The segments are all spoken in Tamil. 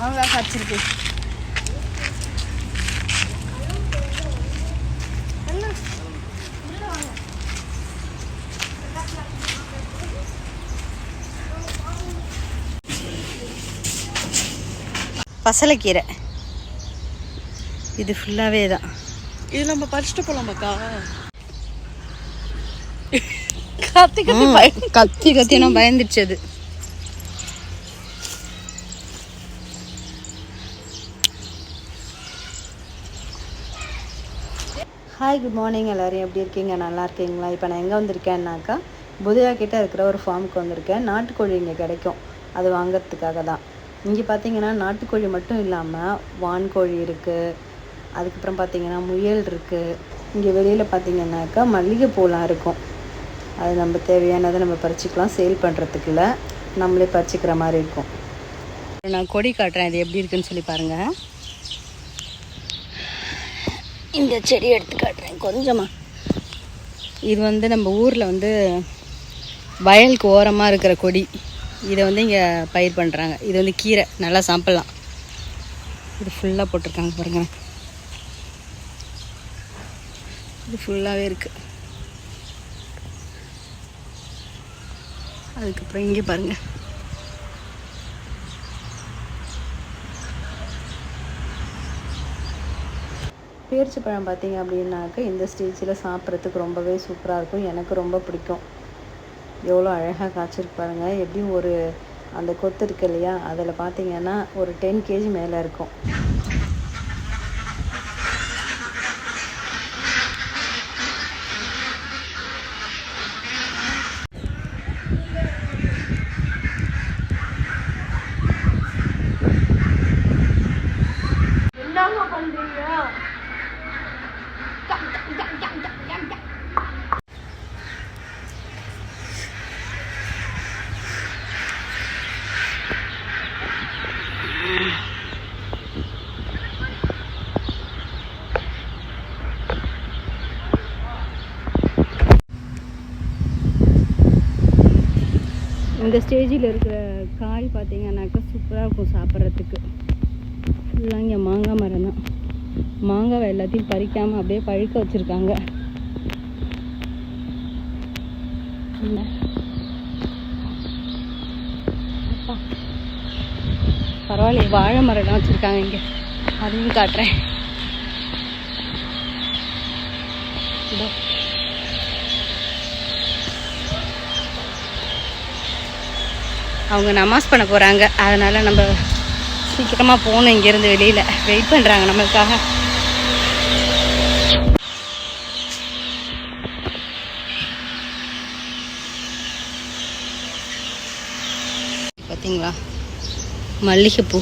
மாங்காய் காய்ச்சிருக்கு. பசலைக்கீரை இது ஃபுல்லாகவே தான். இது நம்ம பறிச்சுட்டு போகலாமாக்கா? கத்தி கத்தினா பயந்துடுச்சு அது. Hi, good morning. எல்லோரும் எப்படி இருக்கீங்க? நல்லா இருக்கீங்களா? இப்போ நான் எங்கே வந்திருக்கேன்னாக்கா, புதியா கிட்டே இருக்கிற ஒரு ஃபார்முக்கு வந்திருக்கேன். நாட்டுக்கோழி இங்கே கிடைக்கும், அது வாங்கிறதுக்காக தான். இங்கே பார்த்தீங்கன்னா நாட்டுக்கோழி மட்டும் இல்லாமல் வான்கோழி இருக்குது, அதுக்கப்புறம் பார்த்தீங்கன்னா முயல் இருக்குது. இங்கே வெளியில் பார்த்தீங்கன்னாக்கா மல்லிகைப்பூலாம் இருக்கும். அது நம்ம தேவையானதை நம்ம பறிச்சிக்கலாம். சேல் பண்ணுறதுக்குள்ள நம்மளே பறிச்சிக்கிற மாதிரி இருக்கும். நான் கொடி காட்டுறேன், இது எப்படி இருக்குன்னு சொல்லி பாருங்கள். இந்த செடி எடுத்து காட்டுறேன் கொஞ்சமாக. இது நம்ம ஊரில் வயலுக்கு ஓரமாக இருக்கிற கொடி. இதை இங்கே பயிர் பண்ணுறாங்க. இது கீரை, நல்லா சாப்பிட்லாம். இது ஃபுல்லாக போட்டிருக்காங்க பாருங்கள். இது ஃபுல்லாகவே இருக்குது. அதுக்கப்புறம் இங்கே பாருங்கள், பேரிச்சை பழம் பார்த்தீங்க அப்படின்னாக்க இந்த ஸ்டேஜில் சாப்பிட்றதுக்கு ரொம்பவே சூப்பராக இருக்கும். எனக்கு ரொம்ப பிடிக்கும். எவ்வளோ அழகாக காய்ச்சிருக்கு பாருங்கள். எப்படியும் ஒரு அந்த கொத்து இருக்கு இல்லையா, அதில் பார்த்தீங்கன்னா ஒரு 10 kg மேலே இருக்கும். இந்த ஸ்டேஜில் இருக்கிற காய் பார்த்தீங்கன்னாக்கா சூப்பராக இருக்கும் சாப்பிட்றதுக்கு. ஃபுல்லாக இங்கே மாங்காய் மரம் தான். மாங்காவை எல்லாத்தையும் பறிக்காமல் அப்படியே பழுக்க வச்சுருக்காங்க. பரவாயில்ல, வாழை மரம்லாம் வச்சுருக்காங்க இங்கே, அதையும் காட்டுறேன். அவங்க நமாஸ் பண்ண போகிறாங்க, அதனால் நம்ம சீக்கிரமாக போகணும். இங்கேருந்து வெளியில் வெயிட் பண்ணுறாங்க நம்மளுக்காக. பார்த்தீங்களா மல்லிகைப்பூ.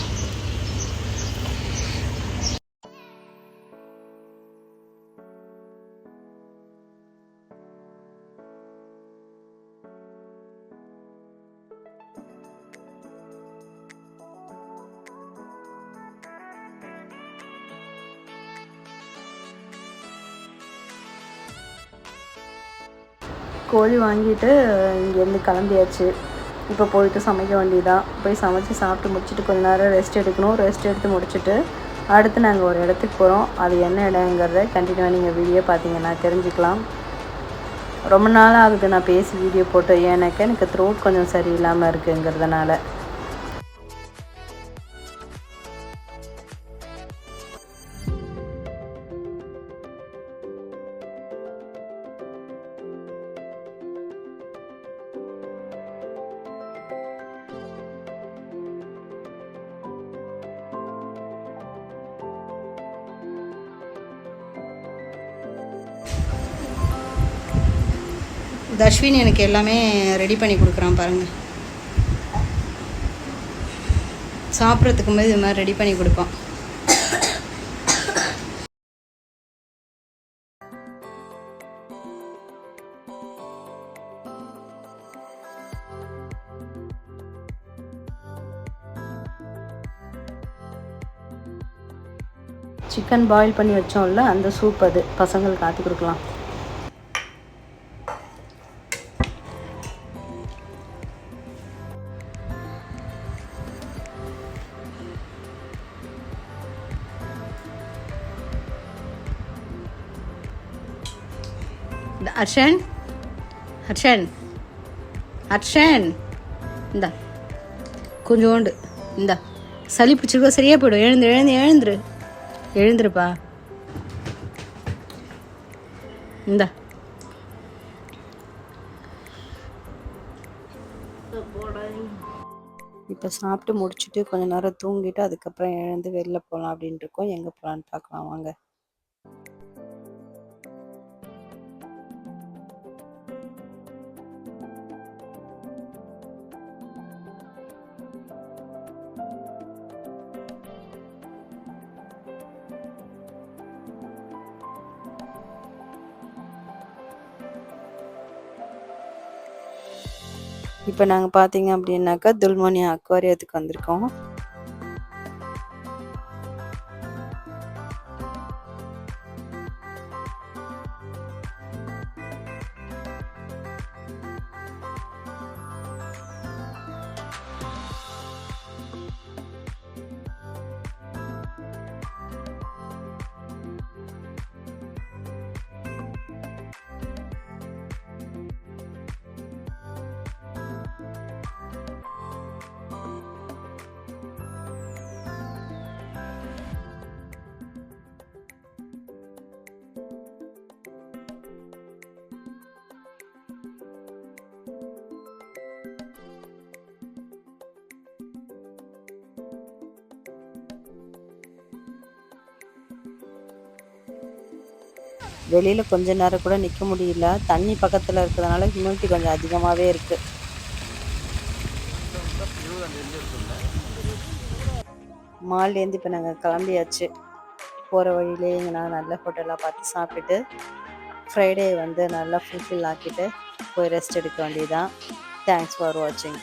கோழி வாங்கிட்டு இங்கேருந்து கிளம்பியாச்சு. இப்போ போயிட்டு சமைக்க வேண்டியதான். போய் சமைச்சு சாப்பிட்டு முடிச்சுட்டு கொஞ்ச நேரம் ரெஸ்ட் எடுக்கணும். ரெஸ்ட் எடுத்து முடிச்சுட்டு அடுத்து நாங்கள் ஒரு இடத்துக்கு போகிறோம். அது என்ன இடங்கிறத கண்டினியூவாக நீங்கள் வீடியோ பார்த்தீங்கன்னா தெரிஞ்சுக்கலாம். ரொம்ப நாள் ஆகுது நான் பேசி வீடியோ போட்டு, எனக்கு த்ரோட் கொஞ்சம் சரியில்லாமல் இருக்குங்கிறதுனால. தர்ஷ்வின் எனக்கு எல்லாமே ரெடி பண்ணி கொடுக்குறான் பாருங்கள். சாப்பிட்றதுக்கு போது இது மாதிரி ரெடி பண்ணி கொடுப்பான். சிக்கன் பாயில் பண்ணி வச்சோம்ல, அந்த சூப் அது பசங்களுக்கு ஆற்றி கொடுக்கலாம். இந்த ஹர்ஷன், ஹர்ஷன், ஹர்ஷன், இந்தா கொஞ்சோண்டு இந்தா. சளி பிடிச்சிருக்கோ, சரியா போயிடும். எழுந்துரு எழுந்துருப்பா. இந்தா. இப்போ சாப்பிட்டு முடிச்சுட்டு கொஞ்ச நேரம் தூங்கிட்டு அதுக்கப்புறம் எழுந்து வெளில போகலாம் அப்படின்ட்டு இருக்கோம். எங்கே போகலான்னு பார்க்கலாம் வாங்க. இப்போ நாங்கள் பார்த்தீங்க அப்படின்னாக்கா துல்மோனி அக்வாரியத்துக்கு வந்திருக்கோம். வெளியில் கொஞ்ச நேரம் கூட நிற்க முடியல. தண்ணி பக்கத்தில் இருக்கிறதுனால ஹியூமிடிட்டி கொஞ்சம் அதிகமாகவே இருக்குது. மால்லேருந்து இப்போ நாங்கள் கிளம்பியாச்சு. போகிற வழியிலே எங்கன்னா நல்ல ஹோட்டலாக பார்த்து சாப்பிட்டுட்டு ஃப்ரைடே வந்து நல்லா ஃபுல்ஃபில் ஆக்கிட்டு போய் ரெஸ்ட் எடுக்க வேண்டியதான். தேங்க்ஸ் ஃபார் வாட்சிங்.